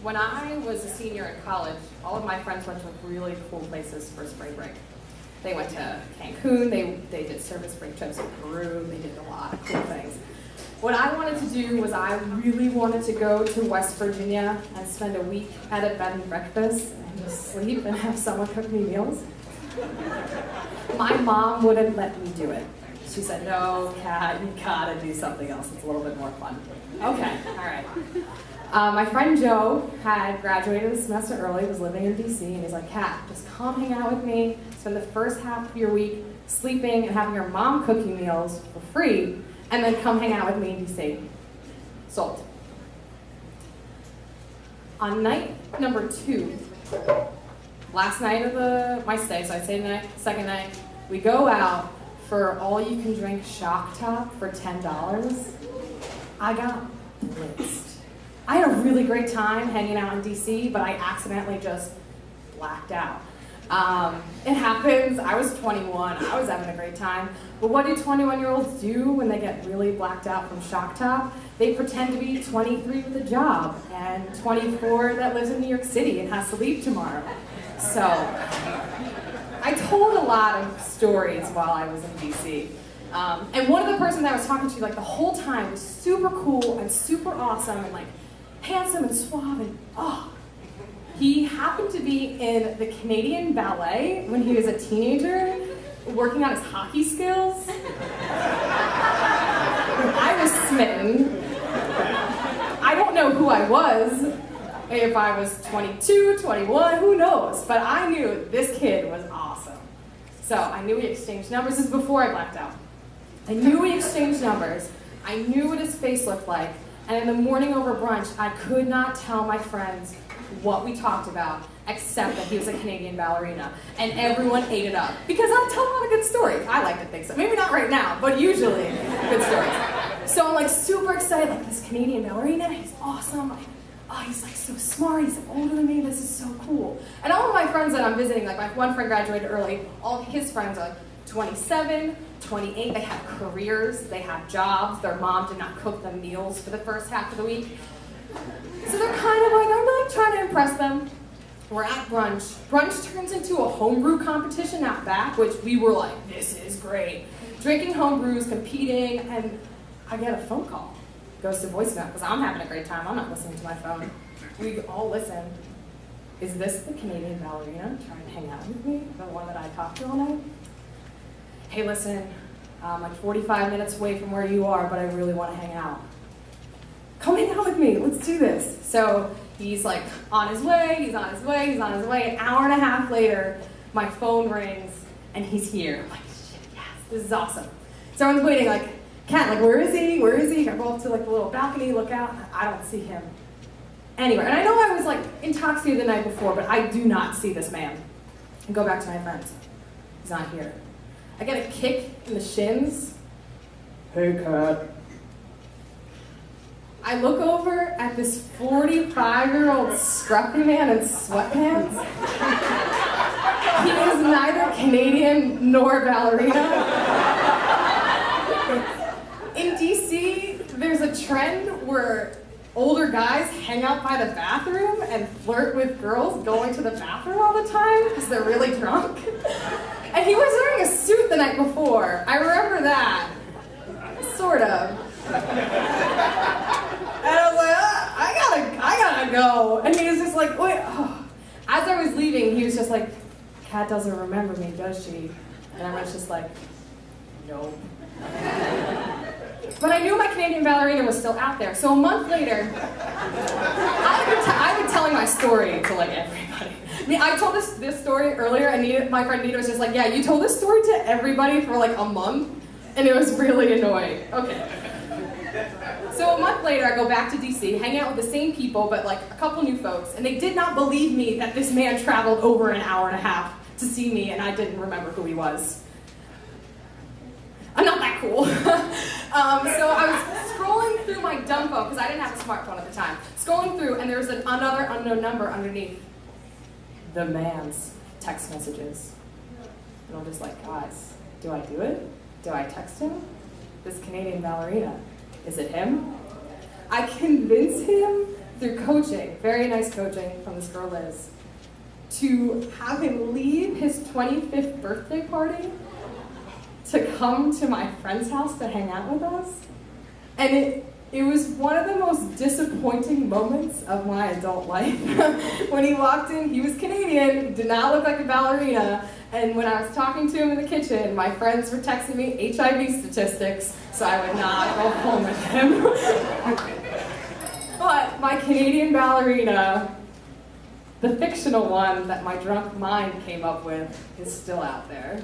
When I was a senior in college, all of my friends went to really cool places for spring break. They went to Cancun, they did service break trips to Peru, they did a lot of cool things. What I wanted to do was I really wanted to go to West Virginia and spend a week at a bed and breakfast and just sleep and have someone cook me meals. My mom wouldn't let me do it. She said, no, Kat, you gotta do something else. It's a little bit more fun. Okay, all right. My friend Joe had graduated a semester early, was living in DC, and he's like, Kat, just come hang out with me, spend the first half of your week sleeping and having your mom cook you meals for free, and then come hang out with me in DC. Sold. On night number 2, last night of my stay, so I stayed the second night, we go out for all-you-can-drink shock top for $10. I got blitzed. I had a really great time hanging out in DC, but I accidentally just blacked out. It happens. I was 21. I was having a great time. But what do 21-year-olds do when they get really blacked out from shock top? They pretend to be 23 with a job and 24 that lives in New York City and has to leave tomorrow. So I told a lot of stories while I was in DC. And one of the persons I was talking to, like, the whole time was super cool and super awesome and, like, handsome and suave and, oh. He happened to be in the Canadian Ballet when he was a teenager, working on his hockey skills. I was smitten. I don't know who I was, if I was 22, 21, who knows, but I knew this kid was awesome. So I knew we exchanged numbers. This is before I blacked out. I knew we exchanged numbers. I knew what his face looked like. And in the morning over brunch, I could not tell my friends what we talked about, except that he was a Canadian ballerina. And everyone ate it up. Because I tell a lot of good stories. I like to think so. Maybe not right now, but usually good stories. So I'm like super excited, like this Canadian ballerina, he's awesome. Oh, he's like so smart, he's older than me, this is so cool. And all of my friends that I'm visiting, like my one friend graduated early, all of his friends are like 27, 28, they have careers, they have jobs, their mom did not cook them meals for the first half of the week. So they're kind of like, I'm like trying to impress them. We're at brunch. Brunch turns into a homebrew competition out back, which we were like, this is great. Drinking homebrews, competing, and I get a phone call. Goes to voicemail, because I'm having a great time. I'm not listening to my phone. We all listen. Is this the Canadian ballerina trying to hang out with me? The one that I talked to all night? Hey, listen, I'm like 45 minutes away from where you are, but I really want to hang out. Come hang out with me, let's do this. So he's like on his way, he's on his way, he's on his way. An hour and a half later, my phone rings, and he's here. I'm like, shit, yes, this is awesome. So everyone's waiting, like, Kat, like, where is he? Where is he? I go up to like the little balcony, look out, I don't see him anywhere. And I know I was like intoxicated the night before, but I do not see this man. I go back to my friends. He's not here. I get a kick in the shins. Hey, Kat. I look over at this 45-year-old scruffy man in sweatpants. He is neither Canadian nor ballerina. In DC, there's a trend where older guys hang out by the bathroom and flirt with girls going to the bathroom all the time because they're really drunk. And he was wearing a suit the night before. I remember that. Sort of. And I was like, I gotta go. And he was just like, wait. Oh. As I was leaving, he was just like, Kat doesn't remember me, does she? And I was just like, no. But I knew my Canadian ballerina was still out there. So a month later, I've been telling my story to like everybody. I mean, I told this story earlier, and my friend Nita was just like, yeah, you told this story to everybody for like a month, and it was really annoying. Okay. So a month later, I go back to DC, hang out with the same people, but like a couple new folks, and they did not believe me that this man traveled over an hour and a half to see me, and I didn't remember who he was. I'm not that cool. So I was scrolling through my dumb phone, because I didn't have a smartphone at the time, scrolling through, and there was another unknown number underneath. The man's text messages. And I'm just like, guys, do I do it? Do I text him? This Canadian ballerina. Is it him? I convince him through coaching, very nice coaching from this girl Liz, to have him leave his 25th birthday party to come to my friend's house to hang out with us. And it was one of the most disappointing moments of my adult life. When he walked in, he was Canadian, did not look like a ballerina, and when I was talking to him in the kitchen, my friends were texting me HIV statistics, so I would not go home with him. But my Canadian ballerina, the fictional one that my drunk mind came up with, is still out there.